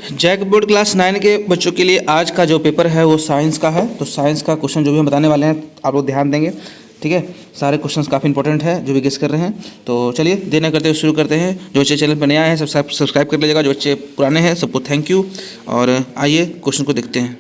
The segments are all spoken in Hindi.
जैक बोर्ड क्लास 9 के बच्चों के लिए आज का जो पेपर है वो साइंस का है। तो साइंस का क्वेश्चन जो भी हम बताने वाले हैं आप लोग ध्यान देंगे, ठीक है। सारे क्वेश्चंस काफ़ी इंपॉर्टेंट है जो भी गेस कर रहे हैं। तो चलिए देर न करते हुए शुरू करते हैं। जो बच्चे चैनल पर नया है सब्सक्राइब कर लीजिएगा, जो बच्चे पुराने हैं सबको थैंक यू। और आइए क्वेश्चन को देखते हैं।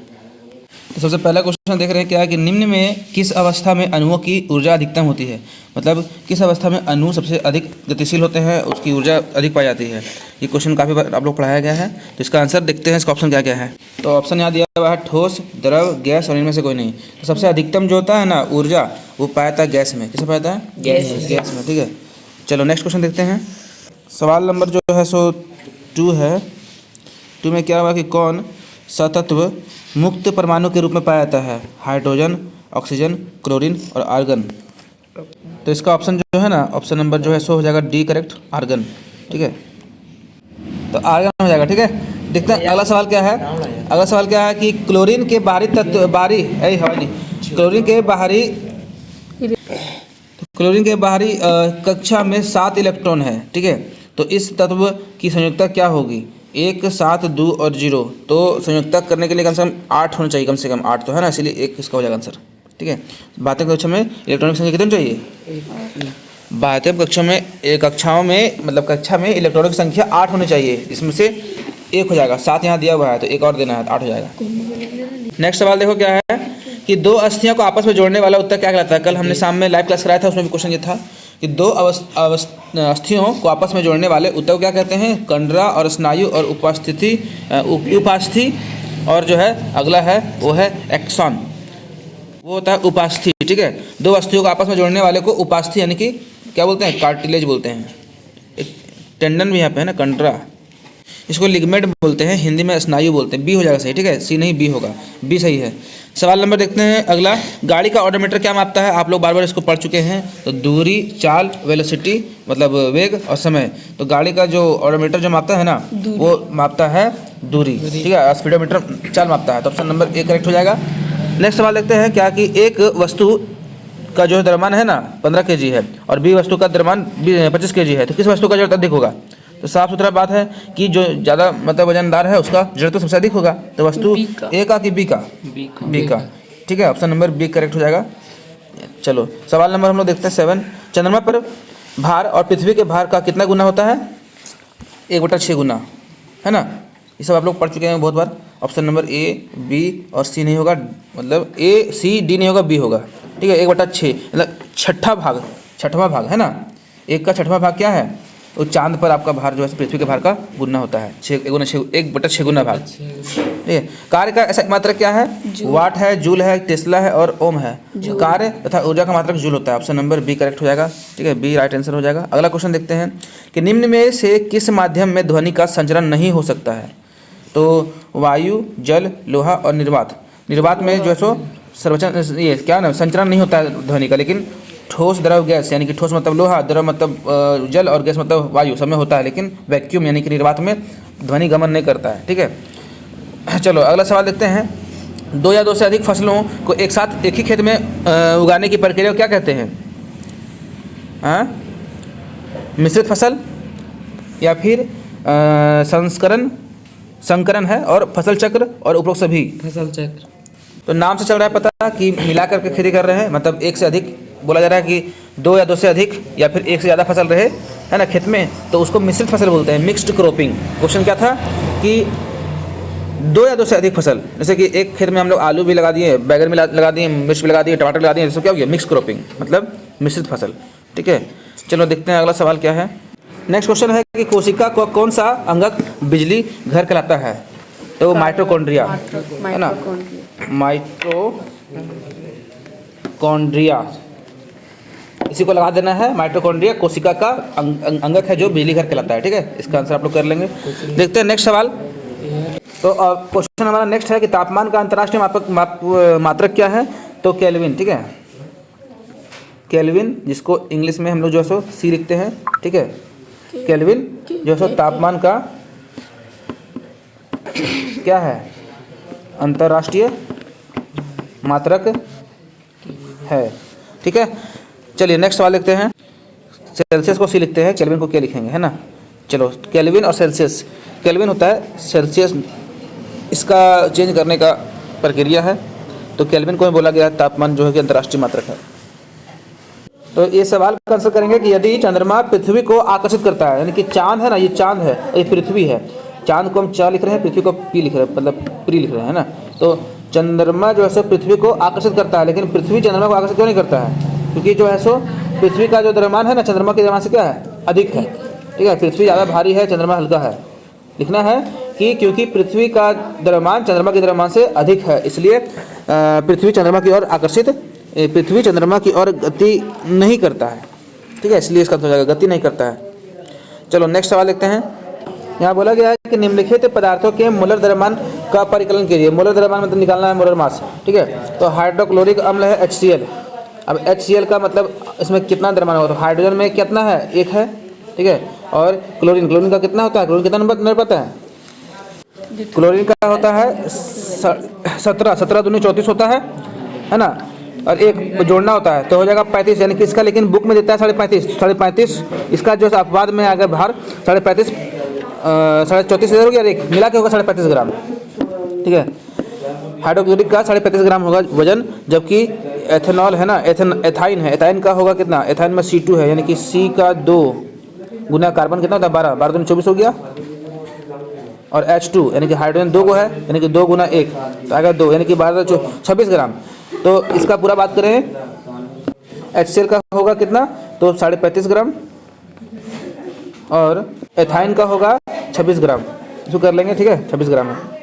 तो सबसे पहला क्वेश्चन देख रहे हैं क्या है कि निम्न में किस अवस्था में अणुओं की ऊर्जा अधिकतम होती है। मतलब किस अवस्था में अणु सबसे अधिक गतिशील होते हैं, उसकी ऊर्जा अधिक पाई जाती है। ये क्वेश्चन काफ़ी बार आप लोग पढ़ाया गया है। तो इसका आंसर देखते हैं, इसका ऑप्शन क्या क्या है। तो ऑप्शन यहाँ दिया हुआ है ठोस, द्रव, गैस और इनमें से कोई नहीं। तो सबसे अधिकतम जो होता है ना ऊर्जा वो पाया जाता है गैस में। किसे पाया जाता है? गैस में, ठीक है। चलो नेक्स्ट क्वेश्चन देखते हैं। सवाल नंबर जो है सो 2 है। 2 में क्या हुआ कि कौन सतत्व मुक्त परमाणु के रूप में पाया जाता है? हाइड्रोजन, ऑक्सीजन, क्लोरीन और आर्गन। तो इसका ऑप्शन जो है ना, ऑप्शन नंबर जो है सो हो जाएगा डी करेक्ट, आर्गन, ठीक है। तो आर्गन हो जाएगा, ठीक है। देखते हैं अगला सवाल क्या है। अगला सवाल क्या है कि क्लोरीन के बाहरी तत्व क्लोरीन के बाहरी कक्षा में 7 इलेक्ट्रॉन है, ठीक है। तो इस तत्व की संयोजकता क्या होगी? 1, 7, 2 और 0। तो संयोजकता करने के लिए कम से कम 8 होना चाहिए, कम से कम 8 तो है ना, इसलिए 1 इसका हो जाएगा आंसर, ठीक है। बातें कक्षा में इलेक्ट्रॉनिक संख्या कितनी चाहिए? बातें कक्षाओं में मतलब कक्षा में इलेक्ट्रॉनिक संख्या 8 होनी चाहिए, इसमें से 1 हो जाएगा। 7 यहाँ दिया हुआ है तो 1 और देना है, 8 हो जाएगा। नेक्स्ट सवाल देखो क्या है कि 2 अस्थियों को आपस में जोड़ने वाला उत्तर क्या कहलाता है? कल हमने शाम में लाइव क्लास कराया था, उसमें भी क्वेश्चन ये था कि 2 अस्थियों को आपस में जोड़ने वाले उत्तर को क्या कहते हैं? कंडरा और स्नायु और उपास्थि और जो है अगला है वो है एक्सॉन, वो होता है उपास्थि, ठीक है। 2 अस्थियों को आपस में जोड़ने वाले को उपास्थि यानी कि क्या बोलते हैं? कार्टिलेज बोलते हैं। एक टेंडन भी यहाँ पे है ना, कंडरा। इसको लिगमेंट बोलते हैं, हिंदी में स्नायु बोलते हैं। बी हो जाएगा सही, ठीक है। सी नहीं, बी होगा, बी सही है। सवाल नंबर देखते हैं अगला। गाड़ी का ऑडोमीटर क्या मापता है? आप लोग बार बार इसको पढ़ चुके हैं। तो दूरी, चाल, वेलोसिटी मतलब वेग और समय। तो गाड़ी का जो ऑडोमीटर जो मापता है ना वो मापता है दूरी, ठीक है। स्पीडोमीटर चाल मापता है। तो ऑप्शन नंबर ए करेक्ट हो जाएगा। नेक्स्ट सवाल देखते हैं क्या कि एक वस्तु का जो द्रव्यमान है ना 15 kg है और बी वस्तु का द्रव्यमान 25 kg है। तो किस वस्तु का जड़ अधिक होगा? तो साफ सुथरा बात है कि जो ज़्यादा मतलब वजनदार है उसका जड़ तो सबसे अधिक होगा। तो वस्तु ए का कि बी का? बी का, ठीक है। ऑप्शन नंबर बी करेक्ट हो जाएगा। चलो सवाल नंबर हम लोग देखते हैं 7। चंद्रमा पर भार और पृथ्वी के भार का कितना गुना होता है? 1/6 गुना, है ना। ये सब आप लोग पढ़ चुके हैं बहुत बार। ऑप्शन नंबर ए, बी और सी नहीं होगा, मतलब ए, सी, डी नहीं होगा, बी होगा, ठीक है। 1/6 मतलब छठवां भाग है ना। 1 का 6वां भाग क्या है? तो चांद पर आपका भार जो है पृथ्वी के भार का गुना होता है, 1/6 गुना भाग, ठीक है। कार्य का ऐसा मात्रक क्या है? वाट है, जूल है, टेस्ला है और ओम है। कार्य तथा ऊर्जा का मात्रक जूल होता है। ऑप्शन नंबर बी करेक्ट हो जाएगा, ठीक है। बी राइट आंसर हो जाएगा। अगला क्वेश्चन देखते हैं कि निम्न में से किस माध्यम में ध्वनि का संचरण नहीं हो सकता है? तो वायु, जल, लोहा और निर्वात में जो है सो ये क्या ना संचरण नहीं होता है ध्वनि का। लेकिन ठोस, द्रव, गैस यानी कि ठोस मतलब लोहा, द्रव मतलब जल और गैस मतलब वायु सब में होता है। लेकिन वैक्यूम यानी कि निर्वात में ध्वनि गमन नहीं करता है, ठीक है। चलो अगला सवाल देखते हैं। 2 या 2 से अधिक फसलों को एक साथ एक ही खेत में उगाने की प्रक्रिया को क्या कहते हैं? मिश्रित फसल या फिर संकरण है और फसल चक्र और उपरोक्त सभी? फसल चक्र। तो नाम से चल रहा है पता कि मिला करके खेती कर रहे हैं, मतलब 1 से अधिक बोला जा रहा है कि 2 या 2 से अधिक या फिर 1 से ज़्यादा फसल रहे, है ना, खेत में, तो उसको मिश्रित फसल बोलते हैं, मिक्स्ड क्रॉपिंग। क्वेश्चन क्या था कि 2 या 2 से अधिक फसल, जैसे कि एक खेत में हम लोग आलू भी लगा दिए, बैगन भी लगा दिए, मिर्च भी लगा दिए, टमाटर लगा दिए, जैसे क्या हो गया? मिक्स क्रॉपिंग मतलब मिश्रित फसल, ठीक है। चलो देखते हैं अगला सवाल क्या है। नेक्स्ट क्वेश्चन है कि कोशिका को कौन सा अंगक बिजली घर कहलाता है? तो माइटोकॉन्ड्रिया, है ना, माइटोकॉन्ड्रिया, इसी को लगा देना है। माइटोकॉन्ड्रिया कोशिका का अंगक है जो बिजली घर कहलाता है, ठीक है। इसका आंसर आप लोग कर लेंगे। देखते हैं नेक्स्ट सवाल। तो क्वेश्चन हमारा नेक्स्ट है कि तापमान का अंतर्राष्ट्रीय मात्रक क्या है? तो केल्विन, ठीक है। केल्विन, जिसको इंग्लिश में हम लोग जो है सो सी लिखते हैं, ठीक है। केल्विन जो है तापमान का क्या है? अंतर्राष्ट्रीय मात्रक है, ठीक है। चलिए नेक्स्ट सवाल लिखते हैं। सेल्सियस को सी लिखते हैं, केल्विन को क्या लिखेंगे, है ना। चलो केल्विन और सेल्सियस केल्विन होता है सेल्सियस, इसका चेंज करने का प्रक्रिया है। तो केल्विन को बोला गया है तापमान जो है कि अंतर्राष्ट्रीय मात्रक है। तो ये सवाल आंसर करेंगे कि यदि चंद्रमा पृथ्वी को आकर्षित करता है, यानी कि चांद है ना, ये चांद है, ये पृथ्वी है, चांद को हम च लिख रहे हैं, पृथ्वी को पी लिख रहे हैं, मतलब प्री लिख रहे हैं ना। तो चंद्रमा जो है सो पृथ्वी को आकर्षित करता है, लेकिन पृथ्वी चंद्रमा को आकर्षित क्यों नहीं करता है? क्योंकि जो है सो पृथ्वी का जो द्रव्यमान है ना, चंद्रमा के द्रव्यमान से क्या है, अधिक है। ठीक है, पृथ्वी ज़्यादा भारी है, चंद्रमा हल्का है। लिखना है कि क्योंकि पृथ्वी का द्रव्यमान चंद्रमा के द्रव्यमान से अधिक है, इसलिए पृथ्वी चंद्रमा की ओर आकर्षित, पृथ्वी चंद्रमा की ओर गति नहीं करता है। ठीक है, इसलिए इसका हो जाएगा गति नहीं करता है। चलो नेक्स्ट सवाल देखते हैं। यहाँ बोला गया है कि निम्नलिखित पदार्थों के मोलर द्रव्यमान का परिकलन कीजिए। मोलर द्रव्यमान मतलब निकालना है मोलर मास। ठीक है, तो हाइड्रोक्लोरिक अम्ल है HCl। अब HCl का मतलब इसमें कितना द्रव्यमान होगा? तो हाइड्रोजन में कितना है, 1 है। ठीक है, और क्लोरीन का कितना होता है? क्लोरीन कितना नंबर पता है? क्लोरीन का होता है 17 दूनी 34 होता है ना, और एक जोड़ना होता है तो हो जाएगा 35, यानी कि इसका लेकिन बुक में देता है 35.5। इसका जो अपवाद में अगर बाहर 35.5 34 इधर हो गया, एक मिला के होगा 35.5 ग्राम। ठीक है, हाइड्रोक्लोरिक का 35.5 ग्राम होगा वजन, जबकि एथेनॉल है ना, एथाइन है, एथाइन का होगा कितना? एथाइन में C2 है, यानी कि C का 2 गुना कार्बन कितना होता है? 12 दूनी 24 हो गया, और H2 यानी कि हाइड्रोजन 2 को है, यानी कि 2 गुना 1 तो आएगा 2, यानी कि 26 ग्राम। तो इसका पूरा बात करें, HCl का होगा कितना? तो 35.5 ग्राम, और एथाइन का होगा 26 ग्राम। इसको कर लेंगे। ठीक है, 26 ग्राम है।